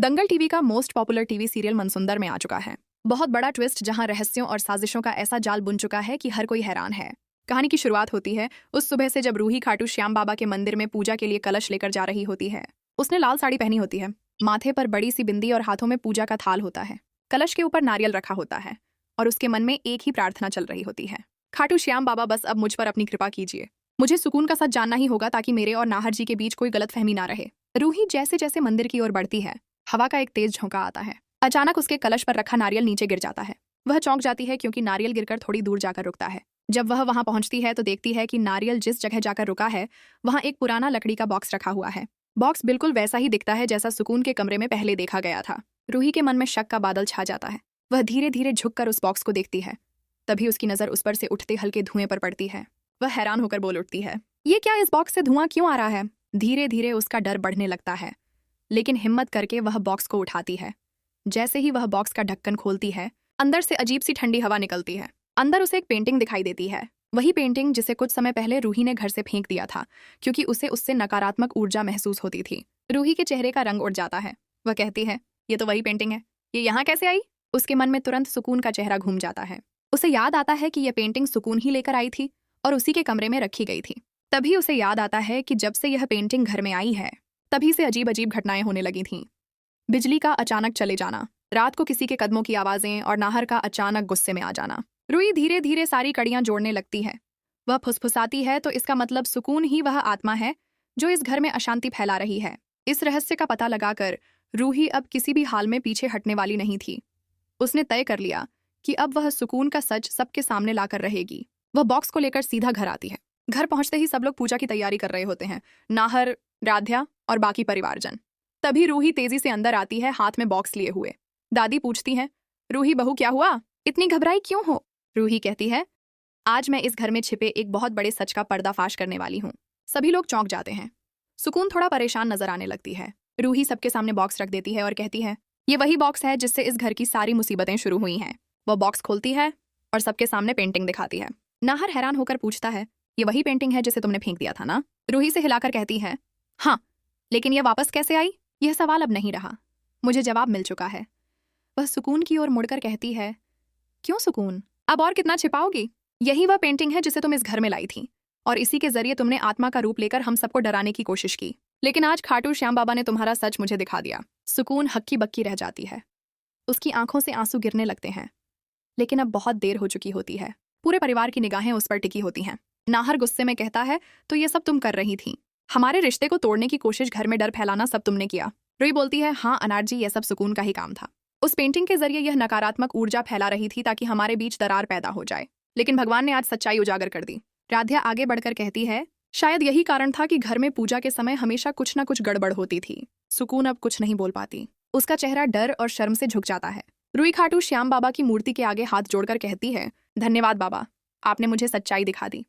दंगल TV का most popular TV serial मनसुंदर में आ चुका है। बहुत बड़ा ट्विस्ट जहां रहस्यों और साजिशों का ऐसा जाल बुन चुका है कि हर कोई हैरान है। कहानी की शुरुआत होती है उस सुबह से जब रूही खाटू श्याम बाबा के मंदिर में पूजा के लिए कलश लेकर जा रही होती है। उसने लाल साड़ी पहनी होती है, माथे पर बड़ी सी बिंदी और हाथों में पूजा का थाल होता है। कलश के ऊपर नारियल रखा होता है और उसके मन में एक ही प्रार्थना चल रही होती है, खाटू श्याम बाबा बस अब मुझ पर अपनी कृपा कीजिए। मुझे सुकून का सच जानना ही होगा ताकि मेरे और नाहर जी के बीच कोई गलतफहमी ना रहे। रूही जैसे जैसे मंदिर की ओर बढ़ती है, हवा का एक तेज झोंका आता है। अचानक उसके कलश पर रखा नारियल नीचे गिर जाता है। वह चौंक जाती है क्योंकि नारियल गिरकर थोड़ी दूर जाकर रुकता है। जब वह वहां पहुंचती है तो देखती है कि नारियल जिस जगह जाकर रुका है वहां एक पुराना लकड़ी का बॉक्स रखा हुआ है। बॉक्स बिल्कुल वैसा ही दिखता है जैसा सुकून के कमरे में पहले देखा गया था। रूही के मन में शक का बादल छा जाता है। वह धीरे धीरे झुककर उस बॉक्स को देखती है। तभी उसकी नजर उस पर से उठते हल्के धुएं पर पड़ती है। वह हैरान होकर बोल उठती है, ये क्या, इस बॉक्स से धुआं क्यों आ रहा है? धीरे धीरे उसका डर बढ़ने लगता है, लेकिन हिम्मत करके वह बॉक्स को उठाती है। जैसे ही वह बॉक्स का ढक्कन खोलती है, अंदर से अजीब सी ठंडी हवा निकलती है। अंदर उसे एक पेंटिंग दिखाई देती है, वही पेंटिंग जिसे कुछ समय पहले रूही ने घर से फेंक दिया था क्योंकि उसे उससे नकारात्मक ऊर्जा महसूस होती थी। रूही के चेहरे का रंग उड़ जाता है। वह कहती है, ये तो वही पेंटिंग है, ये यहाँ कैसे आई? उसके मन में तुरंत सुकून का चेहरा घूम जाता है। उसे याद आता है कि यह पेंटिंग सुकून ही लेकर आई थी और उसी के कमरे में रखी गई थी। तभी उसे याद आता है कि जब से यह पेंटिंग घर में आई है तभी से अजीब अजीब घटनाएं होने लगी थीं। बिजली का अचानक चले जाना, रात को किसी के कदमों की आवाजें और नाहर का अचानक गुस्से में आ जाना। रूही धीरे धीरे सारी कड़ियां जोड़ने लगती है। वह फुसफुसाती है तो इसका मतलब सुकून ही वह आत्मा है जो इस घर में अशांति फैला रही है। इस रहस्य का पता लगाकर रूही अब किसी भी हाल में पीछे हटने वाली नहीं थी। उसने तय कर लिया कि अब वह सुकून का सच सबके सामने लाकर रहेगी। वह बॉक्स को लेकर सीधा घर आती है। घर पहुंचते ही सब लोग पूजा की तैयारी कर रहे होते हैं, नाहर, राध्या और बाकी परिवारजन। तभी रूही तेजी से अंदर आती है, हाथ में बॉक्स लिए हुए। दादी पूछती हैं, रूही बहू क्या हुआ, इतनी घबराई क्यों हो? रूही कहती है, आज मैं इस घर में छिपे एक बहुत बड़े सच का पर्दाफाश करने वाली हूँ। सभी लोग चौंक जाते हैं। सुकून थोड़ा परेशान नजर आने लगती है। रूही सबके सामने बॉक्स रख देती है और कहती है, ये वही बॉक्स है जिससे इस घर की सारी मुसीबतें शुरू हुई हैं। वो बॉक्स खोलती है और सबके सामने पेंटिंग दिखाती है। नाहर हैरान होकर पूछता है, ये वही पेंटिंग है जिसे तुमने फेंक दिया था ना? रूही से हिलाकर कहती है, हाँ, लेकिन यह वापस कैसे आई? यह सवाल अब नहीं रहा, मुझे जवाब मिल चुका है। वह सुकून की ओर मुड़कर कहती है, क्यों सुकून, अब और कितना छिपाओगी? यही वह पेंटिंग है जिसे तुम इस घर में लाई थी और इसी के जरिए तुमने आत्मा का रूप लेकर हम सबको डराने की कोशिश की। लेकिन आज खाटू श्याम बाबा ने तुम्हारा सच मुझे दिखा दिया। सुकून हक्की बक्की रह जाती है। उसकी आंखों से आंसू गिरने लगते हैं, लेकिन अब बहुत देर हो चुकी होती है। पूरे परिवार की निगाहें उस पर टिकी होती हैं। नाहर गुस्से में कहता है, तो ये सब तुम कर रही थी? हमारे रिश्ते को तोड़ने की कोशिश, घर में डर फैलाना, सब तुमने किया। रूही बोलती है, हाँ अनार जी, यह सब सुकून का ही काम था। उस पेंटिंग के जरिए यह नकारात्मक ऊर्जा फैला रही थी ताकि हमारे बीच दरार पैदा हो जाए, लेकिन भगवान ने आज सच्चाई उजागर कर दी। राध्या आगे बढ़कर कहती है, शायद यही कारण था कि घर में पूजा के समय हमेशा कुछ ना कुछ गड़बड़ होती थी। सुकून अब कुछ नहीं बोल पाती। उसका चेहरा डर और शर्म से झुक जाता है। रूही खाटू श्याम बाबा की मूर्ति के आगे हाथ जोड़कर कहती है, धन्यवाद बाबा, आपने मुझे सच्चाई दिखा दी।